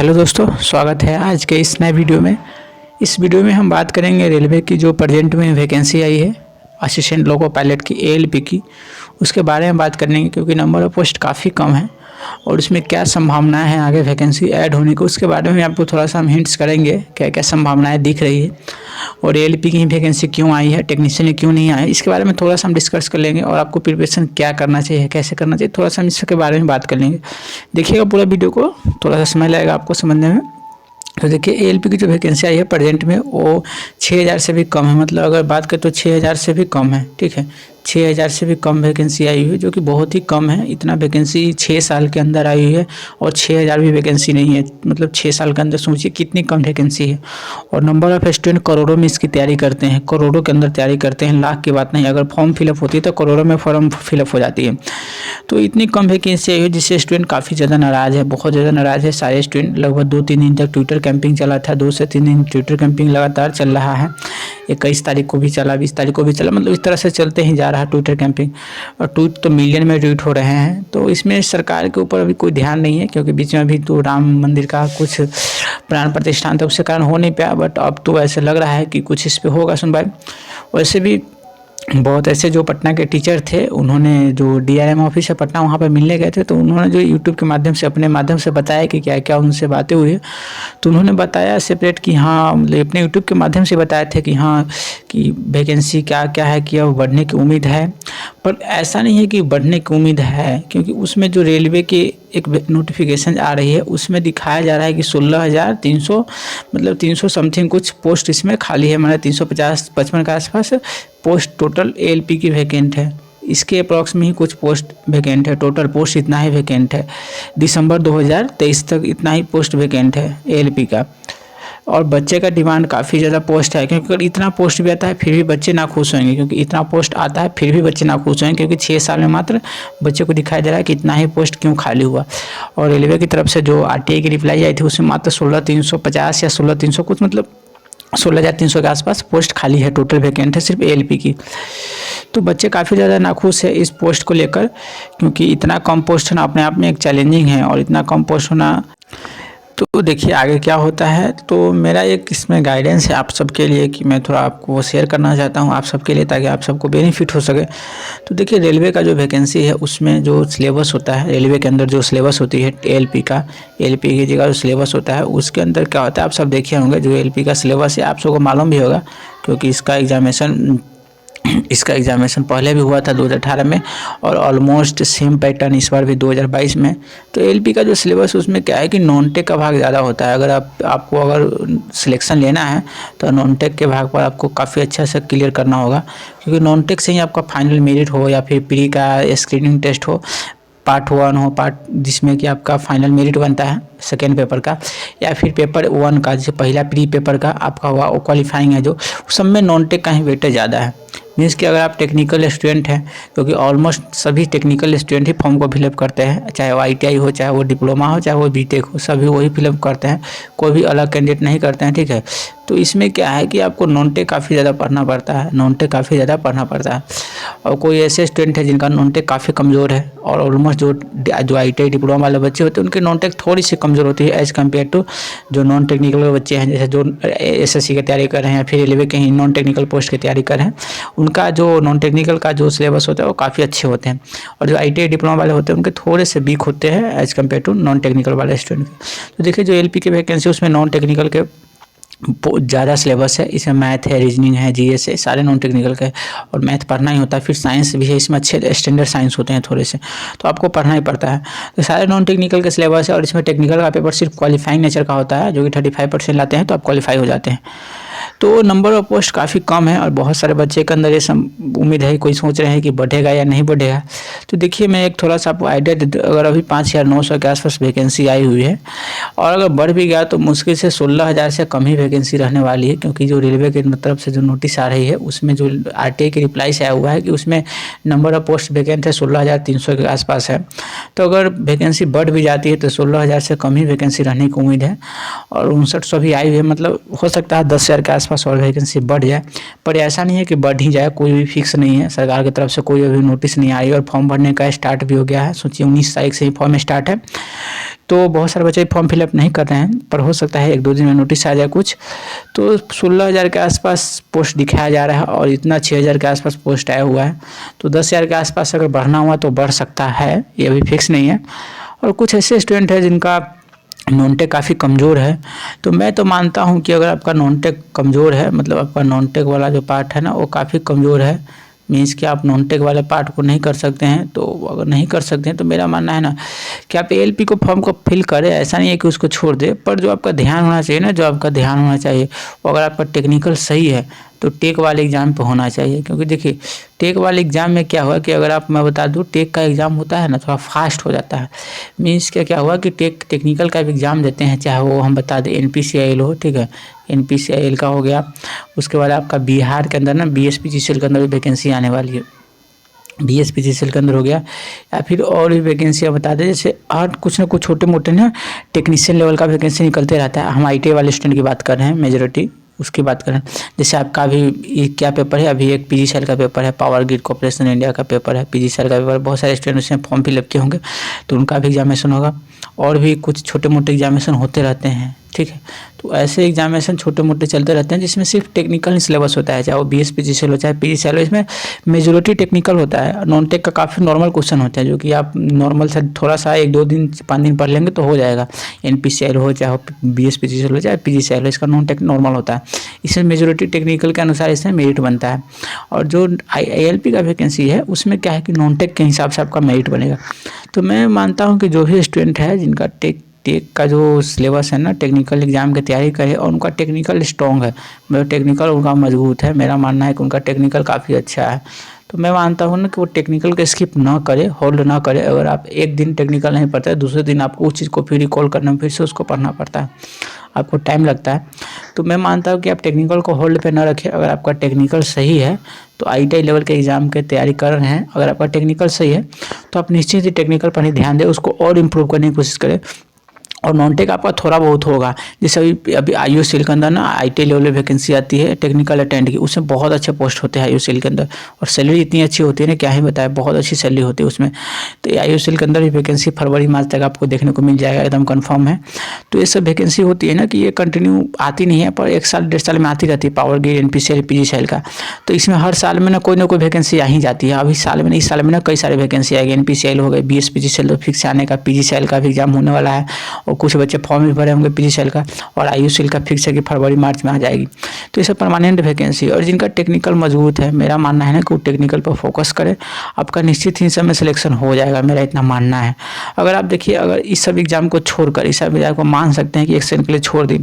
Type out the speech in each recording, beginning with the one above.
Hello दोस्तों, स्वागत है आज के इस नए वीडियो में। इस वीडियो में हम बात करेंगे रेलवे की जो प्रेजेंट में वैकेंसी आई है असिस्टेंट लोको पायलट की एएलपी की, उसके बारे में बात करेंगे क्योंकि नंबर ऑफ पोस्ट काफ़ी कम है और उसमें क्या संभावनाएं हैं आगे वैकेंसी ऐड होने को, उसके बारे में आपको थोड़ा सा हम हिंट्स करेंगे क्या क्या संभावनाएं दिख रही है और एएलपी की वैकेंसी क्यों आई है, टेक्नीशियन क्यों नहीं आए, इसके बारे में थोड़ा सा हम डिस्कस कर लेंगे और आपको प्रिपरेशन क्या करना चाहिए, कैसे करना चाहिए, थोड़ा सा हम इसके बारे में बात कर लेंगे। देखिएगा पूरा वीडियो को, थोड़ा सा समय लगेगा आपको समझने में। तो देखिए एएलपी की जो वैकेंसी आई है प्रेजेंट में वो 6000 से भी कम है, मतलब अगर बात करें तो 6000 से भी कम है, ठीक है। 6000 से भी कम वैकेंसी आई हुई है जो कि बहुत ही कम है। इतना वैकेंसी 6 साल के अंदर आई हुई है और 6000 भी वैकेंसी नहीं है, मतलब 6 साल के अंदर सोचिए कितनी कम वैकेंसी है। और नंबर ऑफ स्टूडेंट करोड़ों में इसकी तैयारी करते हैं, करोड़ों के अंदर तैयारी करते हैं, लाख की बात नहीं। अगर फॉर्म फिलअप होती है तो करोड़ों में फॉर्म फिलअप हो जाती है। तो इतनी कम वैकेंसी आई है जिससे स्टूडेंट काफ़ी ज़्यादा नाराज़ है, बहुत ज़्यादा नाराज़ है सारे स्टूडेंट। लगभग 2-3 दिन तक ट्विटर कैंपिंग चला था, 2 से 3 दिन ट्विटर कैंपिंग लगातार चल रहा है। 21 तारीख को भी चला, 20 तारीख को भी चला, मतलब इस तरह से चलते ही जा रहा है ट्विटर कैंपिंग। और ट्वीट तो मिलियन में ट्वीट हो रहे हैं। तो इसमें सरकार के ऊपर अभी कोई ध्यान नहीं है क्योंकि बीच में अभी तो राम मंदिर का कुछ प्राण प्रतिष्ठान था, उसके कारण हो नहीं पाया। बट अब तो ऐसे लग रहा है कि कुछ इस पर होगा सुनवाई। वैसे भी बहुत ऐसे जो पटना के टीचर थे, उन्होंने जो डीआरएम ऑफिस है पटना वहाँ पर मिलने गए थे, तो उन्होंने जो यूट्यूब के माध्यम से अपने माध्यम से बताया कि क्या क्या उनसे बातें हुई। तो उन्होंने बताया सेपरेट कि हाँ, मतलब अपने यूट्यूब के माध्यम से बताए थे कि हाँ कि वैकेंसी क्या क्या है, कि अब बढ़ने की उम्मीद है। पर ऐसा नहीं है कि बढ़ने की उम्मीद है, क्योंकि उसमें जो रेलवे की एक नोटिफिकेशन आ रही है उसमें दिखाया जा रहा है कि 16,300 मतलब 300 समथिंग कुछ पोस्ट इसमें खाली है, मतलब 350-55 के आसपास पोस्ट टोटल एएलपी की वैकेंट है। इसके अप्रॉक्स में ही कुछ पोस्ट वैकेंट है, टोटल पोस्ट इतना ही वैकेंट है। दिसंबर 2023 तक इतना ही पोस्ट वैकेंट है एएलपी का। और बच्चे का डिमांड काफ़ी ज़्यादा पोस्ट है, क्योंकि अगर इतना पोस्ट भी आता है फिर भी बच्चे ना खुश होंगे, क्योंकि इतना पोस्ट आता है फिर भी बच्चे ना खुश होंगे, क्योंकि 6 साल में मात्र बच्चे को दिखाई दे रहा है कि इतना ही पोस्ट क्यों खाली हुआ। और रेलवे की तरफ से जो आरटीआई की रिप्लाई आई थी उसमें मात्र 16,350 या 16,300 कुछ, मतलब 16,300 के आसपास पोस्ट खाली है, टोटल वैकेंट है सिर्फ एएलपी की। तो बच्चे काफ़ी ज़्यादा नाखुश है इस पोस्ट को लेकर, क्योंकि इतना कम पोस्ट होना अपने आप में एक चैलेंजिंग है और इतना कम पोस्ट होना। तो देखिए आगे क्या होता है। तो मेरा एक इसमें गाइडेंस है आप सबके लिए कि मैं थोड़ा आपको शेयर करना चाहता हूँ आप सबके लिए, ताकि आप सबको बेनिफिट हो सके। तो देखिए रेलवे का जो वैकेंसी है उसमें जो सिलेबस होता है, रेलवे के अंदर जो सिलेबस होती है एएलपी का, एएलपी की जगह जो सिलेबस होता है उसके अंदर क्या होता है आप सब देखे होंगे। जो एएलपी का सिलेबस है आप सबको मालूम भी होगा, क्योंकि इसका एग्जामिनेशन पहले भी हुआ था 2018 में और ऑलमोस्ट सेम पैटर्न इस बार भी 2022 में। तो एएलपी का जो सिलेबस उसमें क्या है कि नॉन टेक का भाग ज़्यादा होता है। अगर आपको अगर सिलेक्शन लेना है तो नॉन टेक के भाग पर आपको काफ़ी अच्छा से क्लियर करना होगा, क्योंकि नॉन टेक से ही आपका फाइनल मेरिट हो या फिर प्री का स्क्रीनिंग टेस्ट हो, पार्ट 1 हो, पार्ट जिसमें कि आपका फाइनल मेरिट बनता है सेकेंड पेपर का, या फिर पेपर 1 का जैसे पहला प्री पेपर का आपका हुआ वो क्वालिफाइंग है, जो उस सब में नॉन टेक का ही वेटेज ज़्यादा है। मीन्स कि अगर आप टेक्निकल स्टूडेंट हैं, क्योंकि ऑलमोस्ट सभी टेक्निकल स्टूडेंट ही फॉर्म को फिलअप करते हैं, चाहे वो आईटीआई हो, चाहे वो डिप्लोमा हो, चाहे वो बीटेक हो, सभी वही फिलअप करते हैं, कोई भी अलग कैंडिडेट नहीं करते हैं, ठीक है। तो इसमें क्या है कि आपको नॉन टेक काफ़ी ज़्यादा पढ़ना पड़ता है, नॉन टेक काफ़ी ज़्यादा पढ़ना पड़ता है। और कोई ऐसे स्टूडेंट है जिनका नॉन टेक काफ़ी कमज़ोर है, और ऑलमोस्ट जो आईटीआई डिप्लोमा वाले बच्चे होते हैं उनकी नॉन टेक थोड़ी सी कमज़ोर होती है एज़ कम्पेयर टू जो नॉन टेक्निकल के बच्चे हैं, जैसे जो एसएससी की तैयारी कर रहे हैं या फिर रेलवे के ही नॉन टेक्निकल पोस्ट की तैयारी कर रहे हैं। उनका जो नॉन टेक्निकल का जो सिलेबस होता है वो काफ़ी अच्छे होते हैं, और जो आईटीआई डिप्लोमा वाले होते हैं उनके थोड़े से वीक होते हैं as compare to non technical वाले स्टूडेंट के। तो देखिए जो एएलपी की वैकेंसी उसमें नॉन टेक्निकल के ज़्यादा सिलेबस है, इसमें मैथ है, रीजनिंग है, जीएस है, सारे नॉन टेक्निकल के, और मैथ पढ़ना ही होता है। फिर साइंस भी है, इसमें अच्छे स्टैंडर्ड साइंस होते हैं थोड़े से, तो आपको पढ़ना ही पड़ता है। तो सारे नॉन टेक्निकल के सिलेबस है, और इसमें टेक्निकल का पेपर सिर्फ क्वालिफाइंग नेचर का होता है, जो कि 35% लाते हैं तो आप क्वालिफाई हो जाते हैं। तो नंबर ऑफ पोस्ट काफ़ी कम है और बहुत सारे बच्चे के अंदर ये सब उम्मीद है, कोई सोच रहे हैं कि बढ़ेगा या नहीं बढ़ेगा। तो देखिए मैं एक थोड़ा सा आपको आइडिया दे दूँ। अगर अभी 5,900 के आसपास वैकेंसी आई हुई है, और अगर बढ़ भी गया तो मुश्किल से 16,000 से कम ही वैकेंसी रहने वाली है, क्योंकि जो रेलवे की तरफ से जो नोटिस आ रही है उसमें जो आरटीआई की रिप्लाई से आया हुआ है कि उसमें नंबर ऑफ पोस्ट वैकेंट है 16,300 के आसपास है। तो अगर वैकेंसी बढ़ भी जाती है तो 16,000 से कम ही वैकेंसी रहने की उम्मीद है। और 5900 भी आई हुई है, मतलब हो सकता है 10,000 के आसपास और वैकेंसी बढ़ जाए, पर ऐसा नहीं है कि बढ़ ही जाए, कोई भी फिक्स नहीं है। सरकार की तरफ से कोई अभी नोटिस नहीं आई और फॉर्म भरने का स्टार्ट भी हो गया है। सोचिए 19 तारीख से ही फॉर्म स्टार्ट है। तो बहुत सारे बच्चे फॉर्म फिलअप नहीं कर रहे हैं, पर हो सकता है 1-2 दिन में नोटिस आ जाए कुछ। तो 16,000 के आसपास पोस्ट दिखाया जा रहा है और इतना 6,000 के आसपास पोस्ट आया हुआ है। तो 10,000 के आसपास अगर बढ़ना हुआ तो बढ़ सकता है, ये अभी फिक्स नहीं है। और कुछ ऐसे स्टूडेंट हैं जिनका नॉन टेक काफ़ी कमज़ोर है, तो मैं तो मानता हूं कि अगर आपका नॉन टेक कमज़ोर है, मतलब आपका नॉन टेक वाला जो पार्ट है ना वो काफ़ी कमज़ोर है, मीन्स कि आप नॉन टेक वाले पार्ट को नहीं कर सकते हैं। तो अगर नहीं कर सकते हैं तो मेरा मानना है ना कि आप एएलपी को फॉर्म को फिल करें, ऐसा नहीं है कि उसको छोड़ दें, पर जो आपका ध्यान होना चाहिए ना, जो आपका ध्यान होना चाहिए वो अगर आपका टेक्निकल सही है तो टेक वाले एग्ज़ाम पे होना चाहिए। क्योंकि देखिए टेक वाले एग्ज़ाम में क्या हुआ कि अगर आप, मैं बता दूं, टेक का एग्ज़ाम होता है ना थोड़ा फास्ट हो जाता है। मीन्स क्या हुआ कि टेक्निकल का भी एग्ज़ाम देते हैं, चाहे वो हम बता दें एनपीसीआईएल हो, ठीक है, एनपीसीआईएल का हो गया। उसके बाद आपका बिहार के अंदर ना बीएसपीजीसीएल के अंदर भी वैकेंसी आने वाली है, बीएसपीजीसीएल के अंदर हो गया, या फिर और भी वैकेंसियाँ बता दें, जैसे और कुछ ना कुछ छोटे मोटे ना टेक्नीशियन लेवल का वैकेंसी निकलते रहता है। हम आईटीआई वाले स्टूडेंट की बात कर रहे हैं, मेजोरिटी उसकी बात करें। जैसे आपका अभी ये क्या पेपर है, अभी एक पीजीसीएल का पेपर है, पावर ग्रिड कॉर्पोरेशन इंडिया का पेपर है, पीजीसीएल का पेपर, बहुत सारे स्टूडेंट उसमें फॉर्म फिलअप किए होंगे तो उनका भी एग्जामिनेशन होगा। और भी कुछ छोटे मोटे एग्जामिनेशन होते रहते हैं, ठीक है। तो ऐसे एग्जामिनेशन छोटे मोटे चलते रहते हैं जिसमें सिर्फ टेक्निकल सिलेबस होता है, चाहे वो बीएसपीजीसीएल हो चाहे पीजीसीएल हो, इसमें मेजोरिटी टेक्निकल होता है। नॉन टेक का काफ़ी नॉर्मल क्वेश्चन होता है जो कि आप नॉर्मल से थोड़ा सा 1-2 दिन 5 दिन पढ़ लेंगे तो हो जाएगा। एनपीसीआईएल हो चाहे बीएसपीजीसीएल हो चाहे पीजीसीएल हो, इसका नॉन टेक नॉर्मल होता है। इसमें मेजोरिटी टेक्निकल के अनुसार इसमें मेरिट बनता है। और जो आईएलपी का वैकेंसी है उसमें क्या है कि नॉन टेक के हिसाब से आपका मेरिट बनेगा। तो मैं मानता हूँ कि जो भी स्टूडेंट है जिनका टेक का जो सिलेबस है ना, टेक्निकल एग्जाम की तैयारी करे और उनका टेक्निकल स्ट्रॉन्ग है, मतलब टेक्निकल उनका मजबूत है, मेरा मानना है कि उनका टेक्निकल काफ़ी अच्छा है, तो मैं मानता हूँ ना कि वो टेक्निकल को स्किप ना करे, होल्ड ना करे। अगर आप एक दिन टेक्निकल नहीं पढ़ते दूसरे दिन आपको उस चीज़ को फिर रिकॉल करना, फिर से उसको पढ़ना पड़ता है, आपको टाइम लगता है। तो मैं मानता हूँ कि आप टेक्निकल को होल्ड पे ना रखें। अगर आपका टेक्निकल सही है तो आईटीआई लेवल के एग्ज़ाम की तैयारी कर रहे हैं, अगर आपका टेक्निकल सही है तो आप निश्चित ही टेक्निकल पर ही ध्यान दें, उसको और इम्प्रूव करने की कोशिश करें। और नॉन टेक आपका थोड़ा बहुत होगा, जैसे अभी आईयूसीएल के अंदर ना आईटीआई लेवल में वैकेंसी आती है टेक्निकल अटेंड की, उसमें बहुत अच्छे पोस्ट होते हैं आईयूसीएल के अंदर, और सैलरी इतनी अच्छी होती है ना क्या ही बताए, बहुत अच्छी सैलरी होती है उसमें। तो आईयूसीएल के अंदर भी वैकेंसी फरवरी मार्च तक आपको देखने को मिल जाएगा, एकदम कन्फर्म है। तो ये सब वैकेंसी होती है ना कि ये कंटिन्यू आती नहीं है, पर 1 साल 1.5 साल में आती रहती है, पावर ग्रिड एनपीसीआईएल पीजीसीएल का। तो इसमें हर साल में ना कोई वैकेंसी आ ही जाती है। अभी साल में, इस साल में ना कई सारे वैकेंसी आएगी, एनपीसीआईएल हो गए, बीएसपीजीसीएल तो फिक्स आने का, पीजीसीएल का भी एग्जाम होने वाला है, और कुछ बच्चे फॉर्म भरे होंगे पीजीसीएल का, और आईयूसीएल का फिक्स है कि फरवरी मार्च में आ जाएगी। तो ये सब परमानेंट वैकेंसी, और जिनका टेक्निकल मजबूत है, मेरा मानना है ना कि वो टेक्निकल पर फोकस करे, आपका निश्चित ही समय सिलेक्शन हो जाएगा, मेरा इतना मानना है। अगर आप देखिए, अगर इस सब एग्जाम को छोड़कर, इस सब एग्जाम को मान सकते हैं कि 1 सेकंड के लिए छोड़ दी,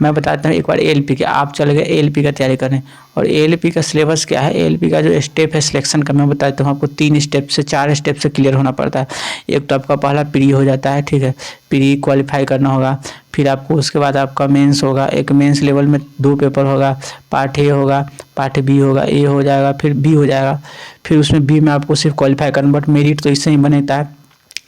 मैं बताता हूँ एक बार एएलपी के, आप चले गए एएलपी का तैयारी करने, और एएलपी का सिलेबस क्या है, एएलपी का जो स्टेप है सिलेक्शन का, मैं बताता हूँ आपको 3 स्टेप से 4 स्टेप से क्लियर होना पड़ता है। एक तो आपका पहला प्री हो जाता है, ठीक है, प्री क्वालिफाई करना होगा, फिर आपको उसके बाद आपका मेंस होगा, एक मेंस लेवल में 2 पेपर होगा, पार्ट ए होगा, पार्ट बी होगा, ए हो जाएगा, फिर बी हो जाएगा, फिर उसमें बी में आपको सिर्फ क्वालिफाई करना, बट मेरिट तो इससे ही बनता है,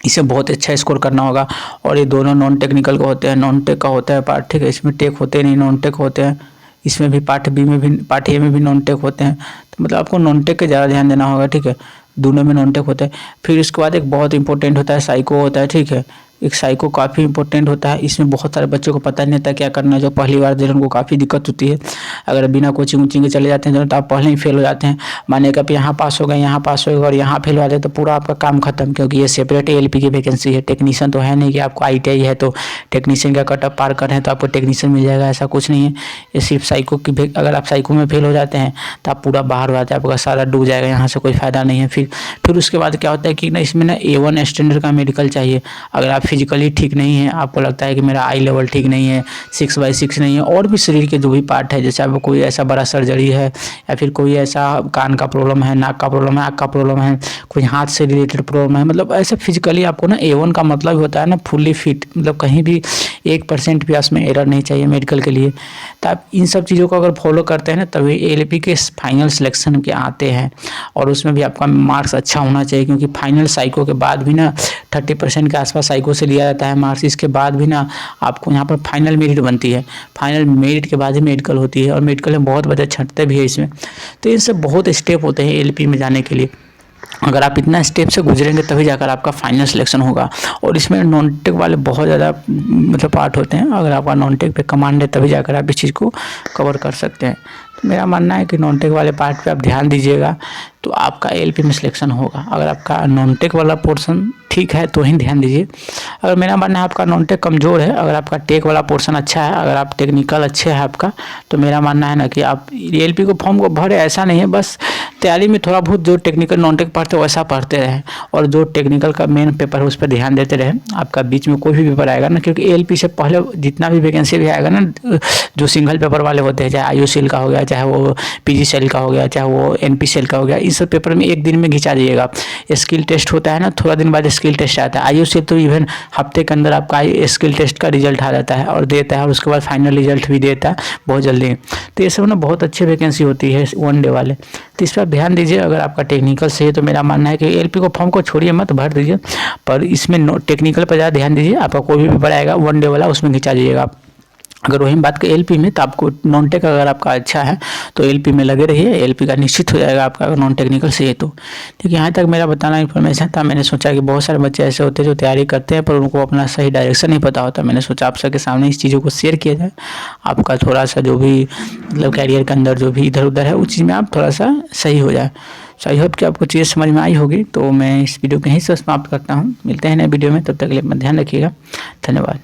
इसे बहुत अच्छा स्कोर करना होगा। और ये दोनों नॉन टेक्निकल का होते हैं, नॉन टेक का होता है पार्ट, ठीक है, इसमें टेक होते नहीं, नॉन टेक होते हैं, इसमें भी पार्ट बी में भी, पार्ट ए में भी नॉन टेक होते हैं। तो मतलब आपको नॉन टेक के ज़्यादा ध्यान देना होगा, ठीक है, दोनों में नॉन टेक होता है। फिर उसके बाद एक बहुत इंपॉर्टेंट होता है साइको होता है, ठीक है, एक साइको काफ़ी इंपॉर्टेंट होता है। इसमें बहुत सारे बच्चों को पता नहीं होता क्या करना है, जो पहली बार दे रहे हैं उनको काफ़ी दिक्कत होती है। अगर बिना कोचिंग वोचिंग के चले जाते हैं तो आप पहले ही फेल हो जाते हैं, माने कि आप यहाँ पास हो गए, यहाँ पास हो गए और यहाँ फेल हो जाते हैं तो पूरा आपका काम खत्म, क्योंकि ये सेपरेट एएलपी की वैकेंसी है। टेक्नीशियन तो है नहीं कि आपको आईटीआई है तो टेक्नीशियन का कट ऑफ पार कर रहे हैं तो आपको टेक्नीशियन मिल जाएगा, ऐसा कुछ नहीं है। ये सिर्फ साइको की, अगर आप साइको में फेल हो जाते हैं तो आप पूरा बाहर हो जाते हैं, आपका सारा डूब जाएगा, यहाँ से कोई फ़ायदा नहीं है। फिर उसके बाद क्या होता है कि ना इसमें ना A1 स्टैंडर्ड का मेडिकल चाहिए। अगर आप फिजिकली ठीक नहीं है, आपको लगता है कि मेरा आई लेवल ठीक नहीं है, 6/6 नहीं है, और भी शरीर के जो भी पार्ट है, जैसे आपको कोई ऐसा बड़ा सर्जरी है, या फिर कोई ऐसा कान का प्रॉब्लम है, नाक का प्रॉब्लम है, आँख का प्रॉब्लम है, कोई हाथ से रिलेटेड प्रॉब्लम है, मतलब ऐसे फिजिकली आपको ना A1 का मतलब होता है ना फुल्ली फिट, मतलब कहीं भी 1% भी उसमें एरर नहीं चाहिए मेडिकल के लिए। तो आप इन सब चीज़ों को अगर फॉलो करते हैं ना तभी एएलपी के फाइनल सिलेक्शन के आते हैं, और उसमें भी आपका मार्क्स अच्छा होना चाहिए, क्योंकि फाइनल साइको के बाद भी ना 30% के आसपास साइको से लिया जाता है मार्क्स। इसके बाद भी ना आपको यहाँ पर फाइनल मेरिट बनती है, फाइनल मेरिट के बाद ही मेडिकल होती है, और मेडिकल में बहुत बच्चे छंटते भी है इसमें। तो ये सब बहुत स्टेप होते हैं एएलपी में जाने के लिए। अगर आप इतना स्टेप से गुजरेंगे तभी जाकर आपका फाइनल सिलेक्शन होगा। और इसमें नॉन टेक वाले बहुत ज़्यादा मतलब पार्ट होते हैं। अगर आपका नॉन टेक पे कमांड है तभी जाकर आप इस चीज़ को कवर कर सकते हैं। तो मेरा मानना है कि नॉन टेक वाले पार्ट पे आप ध्यान दीजिएगा तो आपका एएलपी में सिलेक्शन होगा। अगर आपका नॉन टेक वाला पोर्शन ठीक है तो ही ध्यान दीजिए। अगर मेरा मानना है आपका नॉन टेक कमज़ोर है, अगर आपका टेक वाला पोर्शन अच्छा है, अगर आप टेक्निकल अच्छे है आपका, तो मेरा मानना है ना कि आप एएलपी को फॉर्म को भरे। ऐसा नहीं है, बस तैयारी में थोड़ा बहुत जो टेक्निकल नॉन टेक पढ़ते हैं वैसा पढ़ते रहें और जो टेक्निकल का मेन पेपर है उस पर ध्यान देते रहें। आपका बीच में कोई भी पेपर आएगा ना, क्योंकि एएलपी से पहले जितना भी वैकेंसी भी आएगा ना, जो सिंगल पेपर वाले होते हैं, चाहे आईयूसीएल का हो गया, चाहे वो पीजीसीएल का हो गया, चाहे वो एनपीसीएल का हो गया, इस सब पेपर में एक दिन में घिंचा जाइएगा। स्किल टेस्ट होता है ना, थोड़ा दिन बाद स्किल टेस्ट आता है। आईयूसीएल तो इवन हफ्ते के अंदर आपका स्किल टेस्ट का रिजल्ट आ जाता है और देता है, और उसके बाद फाइनल रिजल्ट भी देता है बहुत जल्दी। तो ये सब ना बहुत अच्छी वैकेंसी होती है वन डे वाले, तो इस पर ध्यान दीजिए। अगर आपका टेक्निकल से है तो मेरा मानना है कि एएलपी को फॉर्म को छोड़िए मत, भर दीजिए, पर इसमें टेक्निकल पर ज़्यादा ध्यान दीजिए। आपका कोई भी पेपर आएगा वन डे वाला उसमें घिंचा जाइएगा आप। अगर वही बात करें एएलपी में, तो आपको नॉन टेक अगर आपका अच्छा है तो एएलपी में लगे रहिए, एएलपी का निश्चित हो जाएगा आपका, अगर नॉन टेक्निकल से है तो। ठीक है, यहाँ तक मेरा बताना इन्फॉर्मेशन था। मैंने सोचा कि बहुत सारे बच्चे ऐसे होते हैं जो तैयारी करते हैं पर उनको अपना सही डायरेक्शन नहीं पता होता। मैंने सोचा आप सबके सामने इस चीज़ों को शेयर किया जाए। आपका थोड़ा सा जो भी मतलब कैरियर के अंदर जो भी इधर उधर है उस चीज़ में आप थोड़ा सा सही हो जाए। सो आई होप कि आपको चीज़ समझ में आई होगी। तो मैं इस वीडियो को यहीं से समाप्त करता हूँ। मिलते हैं नए वीडियो में, तब तक के लिए अपना ध्यान रखिएगा। धन्यवाद।